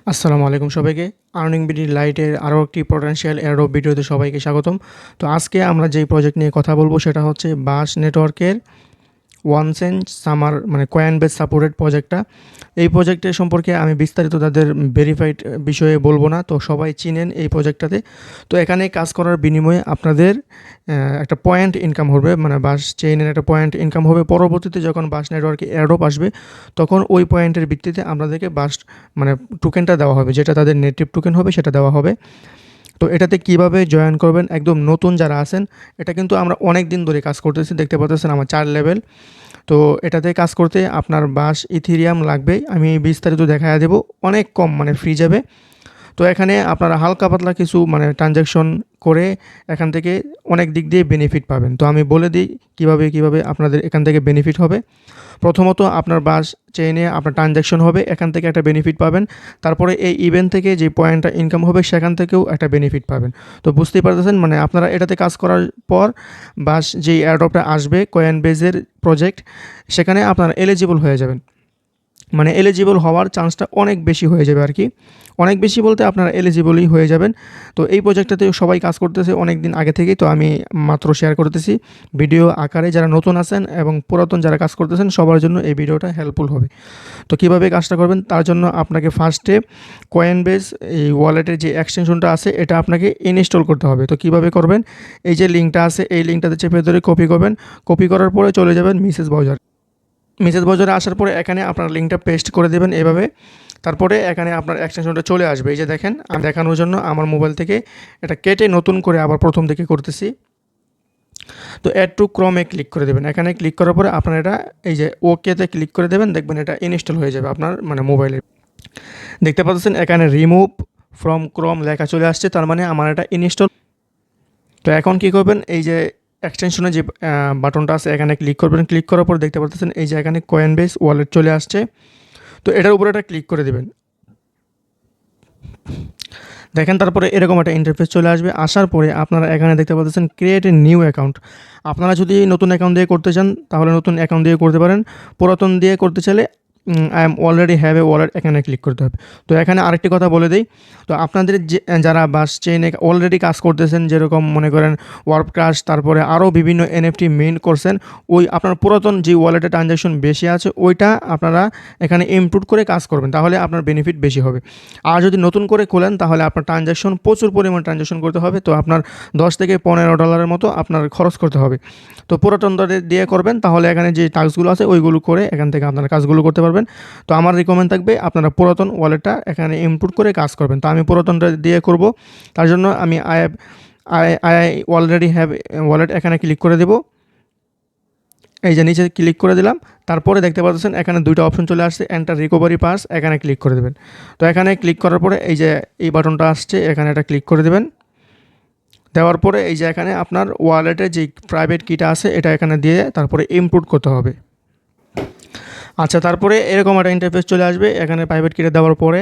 আসসালামু আলাইকুম সবাইকে। আর্নিং বিডি লাইটের আরও একটি পটেনশিয়াল এয়ারড্রপ ভিডিওতে সবাইকে স্বাগতম। তো আজকে আমরা যেই প্রজেক্ট নিয়ে কথা বলবো সেটা হচ্ছে বাশ নেটওয়ার্কের ওয়ানসেন্ট সামার মানে কয়েন বেস সাপোর্টেড প্রজেক্টটা। এই প্রজেক্টের সম্পর্কে আমি বিস্তারিত তাদের ভেরিফাইড বিষয়ে বলবো না, তো সবাই চিনেন এই প্রজেক্টটাতে। তো এখানে কাজ করার বিনিময়ে আপনাদের একটা পয়েন্ট ইনকাম হবে, মানে বাস চেইনের একটা পয়েন্ট ইনকাম হবে। পরবর্তীতে যখন বাস নেটওয়ার্কে এয়ারড্রপ আসবে তখন ওই পয়েন্টের ভিত্তিতে আপনাদেরকে বাস মানে টোকেনটা দেওয়া হবে, যেটা তাদের নেটিভ টোকেন হবে সেটা দেওয়া হবে। তো এটাতে কিভাবে জয়েন করবেন, একদম নতুন যারা আছেন, এটা কিন্তু আমরা অনেক দিন ধরে কাজ করতেছি, দেখতে পাচ্ছেন আমার 4 লেভেল। তো এটাতে কাজ করতে আপনার বাস ইথিরিয়াম লাগবেই, আমি বিস্তারিত দেখায়া দেবো, অনেক কম মানে ফ্রি যাবে। তো এখানে আপনারা হালকা পাতলা কিছু মানে ট্রানজ্যাকশন করে এখান থেকে অনেক দিক দিয়ে বেনিফিট পাবেন। তো আমি বলে দিই কিভাবে আপনাদের এখান থেকে বেনিফিট হবে। প্রথমত আপনার বাস চেইনে আপনার ট্রানজ্যাকশন হবে, এখান থেকে একটা বেনিফিট পাবেন। তারপরে এই ইভেন্ট থেকে যে পয়েন্টটা ইনকাম হবে সেখান থেকেও একটা বেনিফিট পাবেন। তো বুঝতেই পারতেছেন, মানে আপনারা এটাতে কাজ করার পর বাস যেই এয়ারড্রপটা আসবে কয়েন বেজের প্রজেক্ট, সেখানে আপনারা এলিজিবল হয়ে যাবেন। মানে এলিজিবল হওয়ার চান্সটা অনেক বেশি হয়ে যাবে আর কি। অনেক বেশি বলতে আপনারা এলিজিবলই হয়ে যাবেন। তো এই প্রজেক্টটাতে সবাই কাজ করতেছে অনেক দিন আগে থেকেই, তো আমি মাত্র শেয়ার করতেছি ভিডিও আকারে। যারা নতুন আছেন এবং পুরাতন যারা কাজ করতেছেন সবার জন্য এই ভিডিওটা হেল্পফুল হবে। তো কীভাবে কাজটা করবেন, তার জন্য আপনাকে ফার্স্টে কয়েনবেস এই ওয়ালেটের যে এক্সটেনশনটা আছে এটা আপনাকে ইনস্টল করতে হবে। তো কীভাবে করবেন, এই যে লিঙ্কটা আছে এই লিঙ্কটাতে চেপে ধরে কপি করবেন। কপি করার পরে চলে যাবেন মেসেজ ব্রাউজার। মেসেজ ব্রাউজারে আসার পরে এখানে আপনার লিঙ্কটা পেস্ট করে দেবেন এভাবে। তারপরে এখানে আপনার এক্সটেনশনটা চলে আসবে, এই যে দেখেন। আমি দেখানোর জন্য আমার মোবাইল থেকে এটা কেটে নতুন করে আবার প্রথম থেকে করতেছি। তো অ্যাড টু ক্রমে ক্লিক করে দেবেন। এখানে ক্লিক করার পরে আপনার এটা এই যে ওকেতে ক্লিক করে দেবেন, দেখবেন এটা ইনস্টল হয়ে যাবে আপনার মানে মোবাইলে। দেখতে পাচ্ছেন এখানে রিমুভ ফ্রম ক্রম লেখা চলে আসছে, তার মানে আমার এটা ইনস্টল। তো এখন কী করবেন, এই যে এক্সটেনশনে যে বাটনটা আছে এখানে ক্লিক করবেন। ক্লিক করার পর দেখতে পাচ্ছেন এই যে এখানে কয়েনবেস ওয়ালেট চলে আসছে। তো এটার উপরে এটা ক্লিক করে দেবেন, দেখেন। তারপরে এরকম একটা ইন্টারফেস চলে আসবে। আসার পরে আপনারা এখানে দেখতে পাচ্ছেন ক্রিয়েট এ নিউ অ্যাকাউন্ট। আপনারা যদি নতুন অ্যাকাউন্ট দিয়ে করতে চান তাহলে নতুন অ্যাকাউন্ট দিয়ে করতে পারেন। পুরাতন দিয়ে করতে চাইলে I am already have a wallet এখানে ক্লিক করতে হবে। তো এখানে আরেকটি কথা বলে দিই, তো আপনাদের যে যারা বাস চেইনে অলরেডি কাজ করতেছেন, যেরকম মনে করেন ওয়ার্প ক্রাশ, তারপরে আরও বিভিন্ন এনএফটি মেইন করছেন, ওই আপনার পুরাতন যে ওয়ালেটে ট্রানজ্যাকশন বেশি আছে ওইটা আপনারা এখানে ইনক্লুড করে কাজ করবেন, তাহলে আপনার বেনিফিট বেশি হবে। আর যদি নতুন করে খোলেন তাহলে আপনার ট্রানজ্যাকশন প্রচুর পরিমাণ ট্রানজ্যাকশন করতে হবে, তো আপনার $10 থেকে $15 মতো আপনার খরচ করতে হবে। তো পুরাতন দিয়ে করবেন তাহলে এখানে যে টাস্কগুলো আছে ওইগুলো করে এখান থেকে আপনারা কাজগুলো করতে পারবেন। তো আমার রিকমেন্ড থাকবে আপনারা পুরাতন ওয়ালেটটা এখানে ইনপুট করে কাজ করবেন। তো আমি পুরাতনটা দিয়ে করব, তার জন্য আমি আই অলরেডি হ্যাভ ওয়ালেট এখানে ক্লিক করে দেব। এই যে নিচে ক্লিক করে দিলাম। তারপরে দেখতে পাচ্ছেন এখানে দুইটা অপশন চলে আসছে, এন্টার রিকভারি পাস, এখানে ক্লিক করে দেবেন। তো এখানে ক্লিক করার পরে এই যে এই বাটনটা আসছে এখানে এটা ক্লিক করে দেবেন। দেওয়ার পরে এই যে এখানে আপনার ওয়ালেটে যে প্রাইভেট কিটা আছে এটা এখানে দিয়ে তারপরে ইনপুট করতে হবে। আচ্ছা, তারপরে এরকম একটা ইন্টারফেস চলে আসবে। এখানে প্রাইভেট কিটা দেওয়ার পরে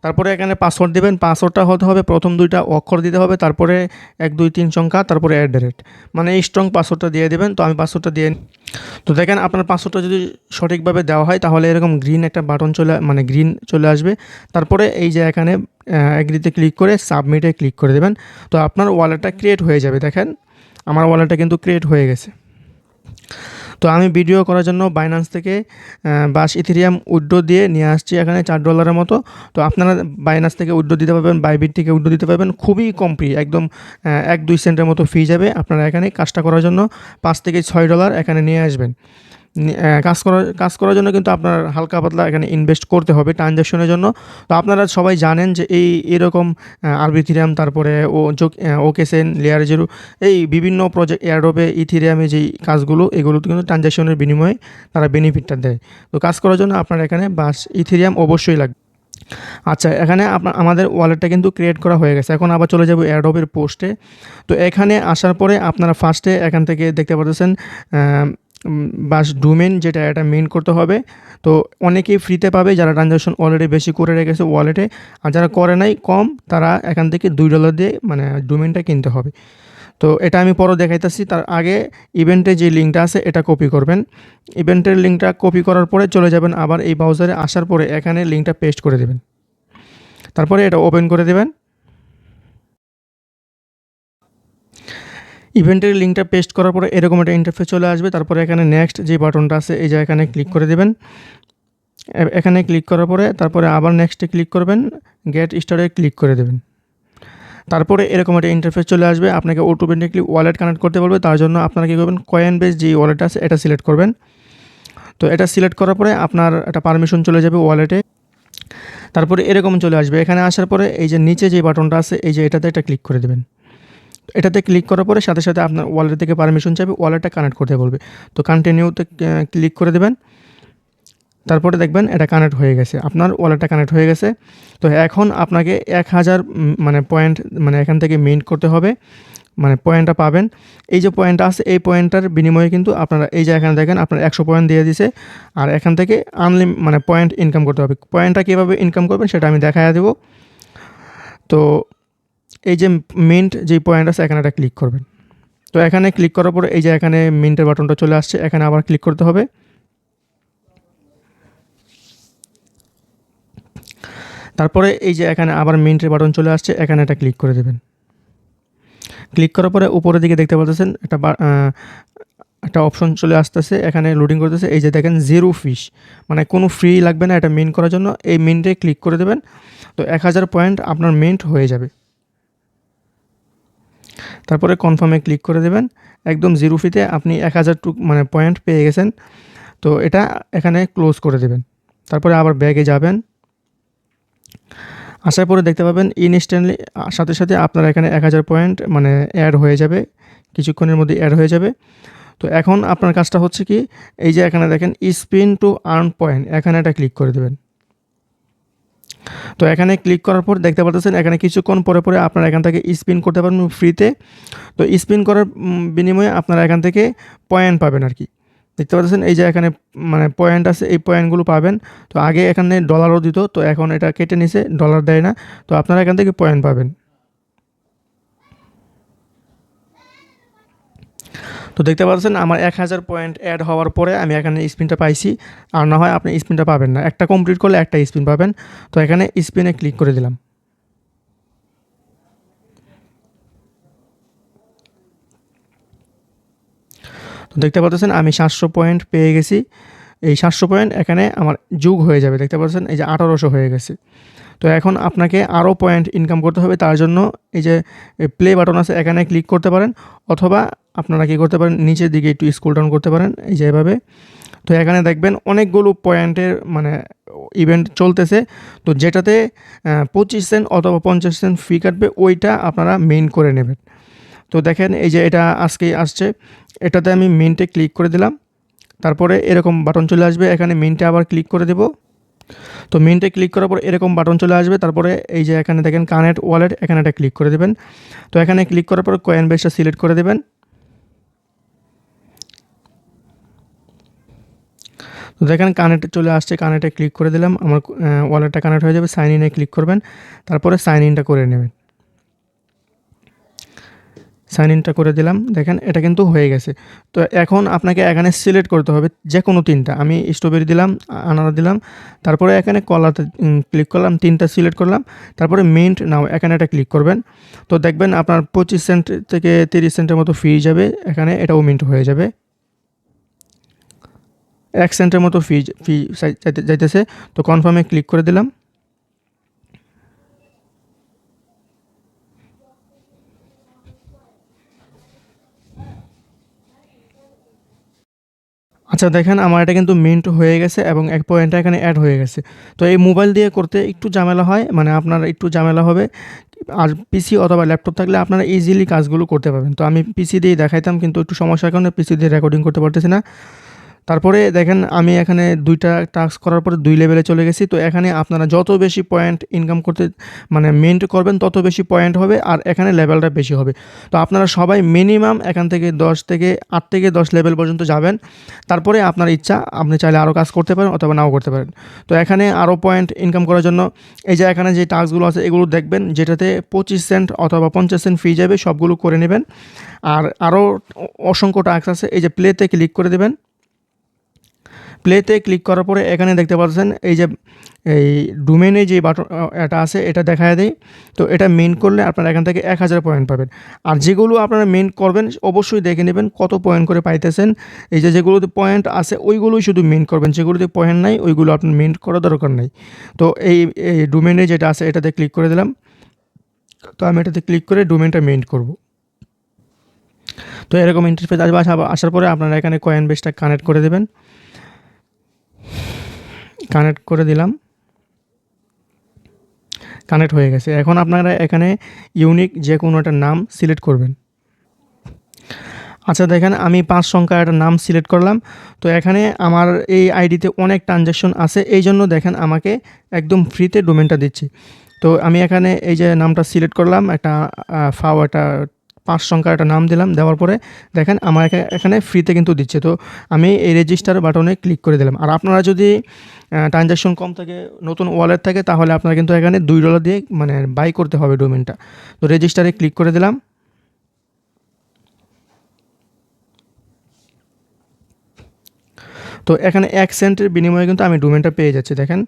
তারপরে এখানে পাসওয়ার্ড দেবেন। পাসওয়ার্ডটা হতে হবে প্রথম দুইটা অক্ষর দিতে হবে, তারপরে 1 2 3 সংখ্যা, তারপরে @ মানে স্ট্রং পাসওয়ার্ডটা দিয়ে দেবেন। তো আমি পাসওয়ার্ডটা দিয়ে, তো দেখেন আপনার পাসওয়ার্ডটা যদি সঠিকভাবে দেওয়া হয় তাহলে এরকম গ্রিন একটা বাটন গ্রিন চলে আসবে। তারপরে এই যে এখানে এগ্রিতে ক্লিক করে সাবমিটে ক্লিক করে দেবেন। তো আপনার ওয়ালেটটা ক্রিয়েট হয়ে যাবে। দেখেন আমার ওয়ালেটটা কিন্তু ক্রিয়েট হয়ে গেছে। তো আমি ভিডিও করার জন্য বাইন্যান্স থেকে বাস ইথেরিয়াম উইথড্র দিয়ে নিয়ে আসছি এখানে $4 মতো। তো আপনারা বাইন্যান্স থেকে উইথড্র দিতে পারবেন, বাইবিট থেকে উইথড্র দিতে পারবেন, খুবই কম ফি, একদম 1 2 সেন্টের মতো ফি যাবে। আপনারা এখানে কাজটা করার জন্য $5 থেকে $6 এখানে নিয়ে আসবেন। কাজ করার জন্য কিন্তু আপনার হালকা পাতলা এখানে ইনভেস্ট করতে হবে ট্রানজ্যাকশনের জন্য। তো আপনারা সবাই জানেন যে এরকম আরবিথিরিয়াম, তারপরে ওকেসেন, লেয়ার জিরো, এই বিভিন্ন প্রজেক্ট এয়ারড্রপে ইথিরিয়ামে যেই কাজগুলো এগুলো কিন্তু ট্রানজ্যাকশনের বিনিময়ে তারা বেনিফিটটা দেয়। তো কাজ করার জন্য আপনার এখানে বাস ইথিরিয়াম অবশ্যই লাগবে। আচ্ছা, এখানে আমাদের ওয়ালেটটা কিন্তু ক্রিয়েট করা হয়ে গেছে। এখন আবার চলে যাব এয়ারড্রপের পোস্টে। তো এখানে আসার পরে আপনারা ফার্স্টে এখান থেকে দেখতে পাচ্ছেন বাস ডোমেন, যেটা এটা মেইন করতে হবে। তো অনেকেই ফ্রিতে পাবে যারা ট্রানজ্যাকশন অলরেডি বেশি করে রেখেছে ওয়ালেটে, আর যারা করে নাই কম তারা এখান থেকে $2 দিয়ে মানে ডোমেনটা কিনতে হবে। তো এটা আমি পরে দেখাইতেছি। তার আগে ইভেন্টে যে লিঙ্কটা আছে এটা কপি করবেন। ইভেন্টের লিঙ্কটা কপি করার পরে চলে যাবেন আবার এই ব্রাউজারে। আসার পরে এখানে লিঙ্কটা পেস্ট করে দেবেন। তারপরে এটা ওপেন করে দেবেন। ইভেন্টের লিঙ্কটা পেস্ট করার পরে এরকম একটা ইন্টারফেস চলে আসবে। তারপরে এখানে নেক্সট যে বাটনটা আছে এই যে এখানে ক্লিক করে দেবেন। এখানে ক্লিক করার পরে তারপরে আবার নেক্সটে ক্লিক করবেন, গেট স্টার্টে ক্লিক করে দেবেন। তারপরে এরকম একটা ইন্টারফেস চলে আসবে, আপনাকে অটোমেটিকলি ওয়ালেট কানেক্ট করতে বলবে। তার জন্য আপনারা কী করবেন, কয়েনবেস যে ওয়ালেট আছে এটা সিলেক্ট করবেন। তো এটা সিলেক্ট করার পরে আপনার একটা পারমিশন চলে যাবে ওয়ালেটে। তারপরে এরকম চলে আসবে। এখানে আসার পরে এই যে নিচে যে বাটনটা আছে এই যে এটাতে একটা ক্লিক করে দেবেন। এটাতে ক্লিক করার পরে সাথে সাথে আপনার ওয়ালেট থেকে পারমিশন চাইবে, ওয়ালেটটা কানেক্ট করতে বলবে। তো কন্টিনিউতে ক্লিক করে দেবেন। তারপরে দেখবেন এটা কানেক্ট হয়ে গেছে, আপনার ওয়ালেটটা কানেক্ট হয়ে গেছে। তো এখন আপনাকে 1000 মানে পয়েন্ট মানে এখান থেকে মিন্ট করতে হবে, মানে পয়েন্টটা পাবেন। এই যে পয়েন্টটা আছে এই পয়েন্টটার বিনিময়ে কিন্তু আপনারা এই যে এখানে দেখেন আপনার 100 পয়েন্ট দিয়ে দিছে। আর এখান থেকে মানে পয়েন্ট ইনকাম করতে হবে। পয়েন্টটা কীভাবে ইনকাম করবেন সেটা আমি দেখাইয়া দেবো। তো এই যে মিন্ট যেই পয়েন্ট আছে এখানে একটা ক্লিক করবেন। তো এখানে ক্লিক করার পরে এই যে এখানে মিন্টের বাটনটা চলে আসছে, এখানে আবার ক্লিক করতে হবে। তারপরে এই যে এখানে আবার মিন্টের বাটন চলে আসছে, এখানে একটা ক্লিক করে দেবেন। ক্লিক করার পরে উপরের দিকে দেখতে পাচ্ছেন একটা অপশন চলে আসতেছে, এখানে লোডিং করতেছে। এই যে দেখেন জিরো ফিস, মানে কোনো ফ্রি লাগবে না এটা মিন্ট করার জন্য। এই মিন্টে ক্লিক করে দেবেন। তো 1000 পয়েন্ট আপনার মিন্ট হয়ে যাবে। তারপরে কনফার্মে ক্লিক করে দেবেন। একদম জিরো ফিতে আপনি 1000 মানে পয়েন্ট পেয়ে গেছেন। তো এটা এখানে ক্লোজ করে দেবেন। তারপরে আবার ব্যাগে যাবেন। আসার পরে দেখতে পাবেন ইনস্ট্যান্টলি সাথে সাথে আপনার এখানে 1000 পয়েন্ট মানে অ্যাড হয়ে যাবে, কিছুক্ষণের মধ্যে অ্যাড হয়ে যাবে। তো এখন আপনার কাজটা হচ্ছে কি, এই যে এখানে দেখেন স্পিন টু আর্ন পয়েন্ট, এখানে এটা ক্লিক করে দেবেন। তো এখানে ক্লিক করার পর দেখতে পাচ্ছেন এখানে কিছুক্ষণ পরে পরে আপনারা এখান থেকে স্পিন করতে পারবেন ফ্রিতে। তো স্পিন করার বিনিময়ে আপনারা এখান থেকে পয়েন্ট পাবেন আর কি। দেখতে পাচ্ছেন এই যে এখানে মানে পয়েন্ট আছে, এই পয়েন্টগুলো পাবেন। তো আগে এখানে ডলারও দিত, তো এখন এটা কেটে নিছে, ডলার দেয় না। তো আপনারা এখান থেকে পয়েন্ট পাবেন। তো দেখতে পাচ্ছেন আমার 1000 পয়েন্ট অ্যাড হওয়ার পরে আমি এখানে স্পিনটা পাইছি। আর না হয় আপনি স্পিনটা পাবেন না, একটা কমপ্লিট করলে একটা স্পিন পাবেন। তো এখানে স্পিনে ক্লিক করে দিলাম। তো দেখতে পাচ্ছেন আমি 700 পয়েন্ট পেয়ে গেছি। এই 700 পয়েন্ট এখানে আমার যোগ হয়ে যাবে। দেখতে পাচ্ছেন এই যে 1800 হয়ে গেছে। তো এখন আপনাকে আরও পয়েন্ট ইনকাম করতে হবে। তার জন্য এই যে প্লে বাটন আছে এখানে ক্লিক করতে পারেন, অথবা আপনারা কী করতে পারেন নিচের দিকে একটু স্ক্রল ডাউন করতে পারেন এই যে এভাবে। তো এখানে দেখবেন অনেকগুলো পয়েন্টের মানে ইভেন্ট চলতেছে। তো যেটাতে 25 সেন্ট অথবা 50 সেন্ট ফি কাটবে ওইটা আপনারা মেইন করে নেবেন। তো দেখেন এই যে এটা আজকেই আসছে, এটাতে আমি মিন্টে ক্লিক করে দিলাম। তারপরে এরকম বাটন চলে আসবে, এখানে মিন্টে আবার ক্লিক করে দেব। তো মিন্টে ক্লিক করার পর এরকম বাটন চলে আসবে। তারপরে এই যে এখানে দেখেন কানেক্ট ওয়ালেট, এখানে একটা ক্লিক করে দেবেন। তো এখানে ক্লিক করার পর কয়েনবেসটা সিলেক্ট করে দেবেন। তো দেখেন কানেক্ট চলে আসছে, কানেক্টে ক্লিক করে দিলাম, আমার ওয়ালেটটা কানেক্ট হয়ে যাবে। সাইন ইনে ক্লিক করবেন, তারপরে সাইন ইনটা করে নেবেন। সাইন ইনটা করে দিলাম, দেখেন এটা কিন্তু হয়ে গেছে। তো এখন আপনাকে এখানে সিলেক্ট করতে হবে যে কোনো 3টা। আমি স্ট্রবেরি দিলাম, আনার দিলাম, তারপরে এখানে কলাতে ক্লিক করলাম, 3টা সিলেক্ট করলাম। তারপরে মিন্ট নাও এখানে এটা ক্লিক করবেন। তো দেখবেন আপনার 25 সেন্ট থেকে 30 সেন্টের মতো ফি যাবে, এখানে এটাও মিন্ট হয়ে যাবে। 1 সেন্টের মতো ফি যাইতেছে। তো কনফার্মে ক্লিক করে দিলাম। আচ্ছা দেখেন আমার এটা কিন্তু মিন্ট হয়ে গেছে এবং 1 পয়েন্টটা এখানে অ্যাড হয়ে গেছে। তো এই মোবাইল দিয়ে করতে একটু ঝামেলা হয়, মানে আপনার একটু ঝামেলা হবে। আর পিসি অথবা ল্যাপটপ থাকলে আপনারা ইজিলি কাজগুলো করতে পারবেন। তো আমি পিসি দিয়ে দেখাইতাম, কিন্তু একটু সমস্যার কারণে পিসি দিয়ে রেকর্ডিং করতে পারতেছি না। তারপরে দেখেন আমি এখানে 2টা টাস্ক করার পরে 2 লেভেলে চলে গেছি। তো এখানে আপনারা যত বেশি পয়েন্ট ইনকাম করতে মানে মিন্ট করবেন তত বেশি পয়েন্ট হবে, আর এখানে লেভেলটা বেশি হবে। তো আপনারা সবাই মিনিমাম এখান থেকে 8 থেকে 10 লেভেল পর্যন্ত যাবেন। তারপরে আপনার ইচ্ছা, আপনি চাইলে আরও কাজ করতে পারেন অথবা নাও করতে পারেন। তো এখানে আরও পয়েন্ট ইনকাম করার জন্য এই যে এখানে যে টাস্কগুলো আছে এগুলো দেখবেন, যেটাতে 25 সেন্ট অথবা 50 সেন্ট ফি যাবে সবগুলো করে নেবেন। আর আরও অসংখ্য টাস্ক আছে, এই যে প্লেতে ক্লিক করে দেবেন। প্লেতে ক্লিক করার পরে এখানে দেখতে পাচ্ছেন এই যে এই ডোমেনে যে বাটন এটা আছে এটা দেখায় দেয়। তো এটা মিন্ট করলে আপনারা এখান থেকে 1000 পয়েন্ট পাবেন। আর যেগুলো আপনারা মিন্ট করবেন অবশ্যই দেখে নেবেন কত পয়েন্ট করে পাইতেছেন। এই যে যেগুলোতে পয়েন্ট আছে ওইগুলোই শুধু মিন্ট করবেন, যেগুলোতে পয়েন্ট নাই ওইগুলো আপনার মিন্ট করার দরকার নাই। তো এই ডোমেনে যেটা আছে এটাতে ক্লিক করে দিলাম। তো আমি এটাতে ক্লিক করে ডোমেনটা মিন্ট করব। তো এরকম ইন্টারফেস আসবে, আসার পরে আপনারা এখানে কয়েন বেসটা কানেক্ট করে দেবেন। কানেক্ট করে দিলাম, কানেক্ট হয়ে গেছে। এখন আপনারা এখানে ইউনিক যে কোনো একটা নাম সিলেক্ট করবেন। আচ্ছা দেখেন আমি 5 সংখ্যার একটা নাম সিলেক্ট করলাম। তো এখানে আমার এই আইডিতে অনেক ট্রানজ্যাকশন আছে, এই জন্য দেখেন আমাকে একদম ফ্রিতে ডোমেনটা দিচ্ছি। তো আমি এখানে এই যে নামটা সিলেক্ট করলাম, একটা একটা 5 সংখ্যার একটা নাম দিলাম, দেওয়ার পরে দেখেন আমার এখানে ফ্রিতে কিন্তু দিচ্ছে। তো আমি এই রেজিস্টার বাটনে ক্লিক করে দিলাম। আর আপনারা যদি ট্রানজ্যাকশন কম থাকে, নতুন ওয়ালেট থাকে, তাহলে আপনারা কিন্তু এখানে $2 দিয়ে মানে বাই করতে হবে ডোমেনটা। তো রেজিস্টারে ক্লিক করে দিলাম। তো এখানে 1 সেন্টের বিনিময়ে কিন্তু আমি ডোমেনটা পেয়ে যাচ্ছি। দেখেন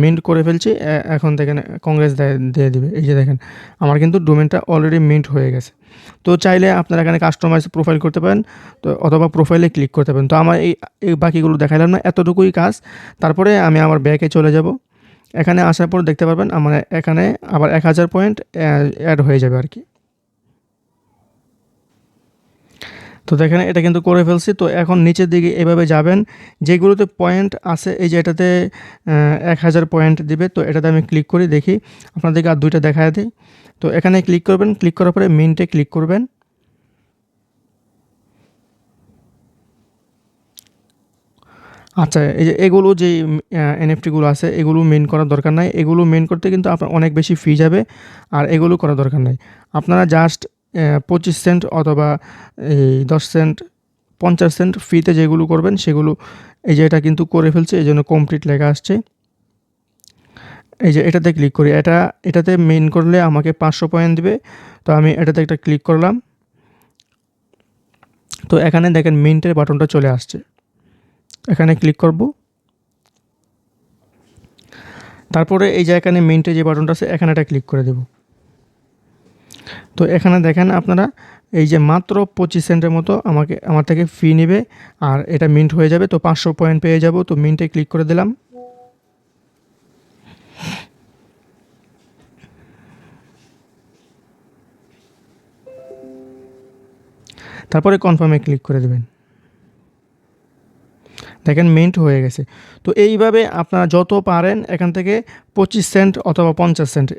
মিন্ট করে ফেলছি। এখন দেখেন কংগ্রেস দিয়ে দিবে। এই যে দেখেন আমার কিন্তু ডোমেনটা অলরেডি মিন্ট হয়ে গেছে। তো চাইলে আপনারা এখানে কাস্টমাইজ প্রোফাইল করতে পারেন, তো অথবা প্রোফাইলে ক্লিক করতে পারেন। তো আমার এই বাকিগুলো দেখাইলাম না, এতটুকুই কাজ। তারপরে আমি আমার ব্যাকে চলে যাব। এখানে আসার পর দেখতে পারবেন আমার এখানে আবার 1000 পয়েন্ট অ্যাড হয়ে যাবে আর কি। তো দেখেন এটা কিন্তু করে ফেলছি। তো এখন নিচের দিকে এভাবে যাবেন, যেগুলোতে পয়েন্ট আছে এই যে এটাতে 1000 পয়েন্ট দিবে। তো এটাতে আমি ক্লিক করি, দেখি আপনাদেরকে আর 2টা দেখায় দিই। তো এখানে ক্লিক করবেন, ক্লিক করার পরে মিন্টে ক্লিক করবেন। আচ্ছা এই যে এগুলো যে এনএফটিগুলো আছে এগুলো মিন্ট করার দরকার নাই। এগুলো মিন্ট করতে কিন্তু আপনার অনেক বেশি ফি যাবে, আর এগুলো করার দরকার নাই। আপনারা জাস্ট 25 সেন্ট অথবা এই 10 সেন্ট 50 সেন্ট ফিতে যেগুলো করবেন সেগুলো, এই যে এটা কিন্তু করে ফেলছে, এই জন্য কমপ্লিট লেখা আসছে। এই যে এটাতে ক্লিক করি, এটাতে মেইন করলে আমাকে 500 পয়েন্ট দিবে। তো আমি এটাতে একটা ক্লিক করলাম। তো এখানে দেখেন মিন্টের বাটনটা চলে আসছে, এখানে ক্লিক করব। তারপরে এই যে এখানে মিন্টে যে বাটনটা আছে এখানে এটা ক্লিক করে দেব। তো এখানে দেখেন আপনারা এই যে মাত্র 25 সেন্টের মতো আমার থেকে ফি নেবে, আর এটা মিন্ট হয়ে যাবে। তো 500 পয়েন্ট পেয়ে যাব। তো মিন্টে ক্লিক করে দিলাম। তারপরে কনফার্মে ক্লিক করে দেবেন। দেখেন মিন্ট হয়ে গেছে। তো এইভাবে আপনারা যত পারেন এখান থেকে 25 সেন্ট অথবা 50 সেন্ট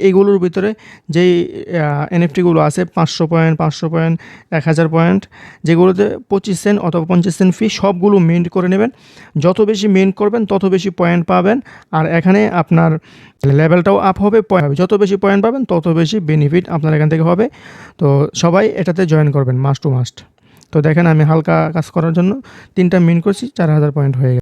এইগুলোর ভিতরে যেই এনএফটিগুলো আছে 500 পয়েন্ট, 500 পয়েন্ট, 1000 পয়েন্ট, যেগুলোতে 25 সেন্ট অথবা 50 সেন্ট ফি, সবগুলো মিন্ট করে নেবেন। যত বেশি মিন্ট করবেন তত বেশি পয়েন্ট পাবেন, আর এখানে আপনার লেভেলটাও আপ হবে, যত বেশি পয়েন্ট পাবেন তত বেশি বেনিফিট আপনার এখান থেকে হবে। তো সবাই এটাতে জয়েন করবেন, মাস্ট টু মাস্ট। তো দেখেন আমি হালকা কাজ করার জন্য 3টা মিন্ট করছি, 4000 পয়েন্ট হয়ে গেছে।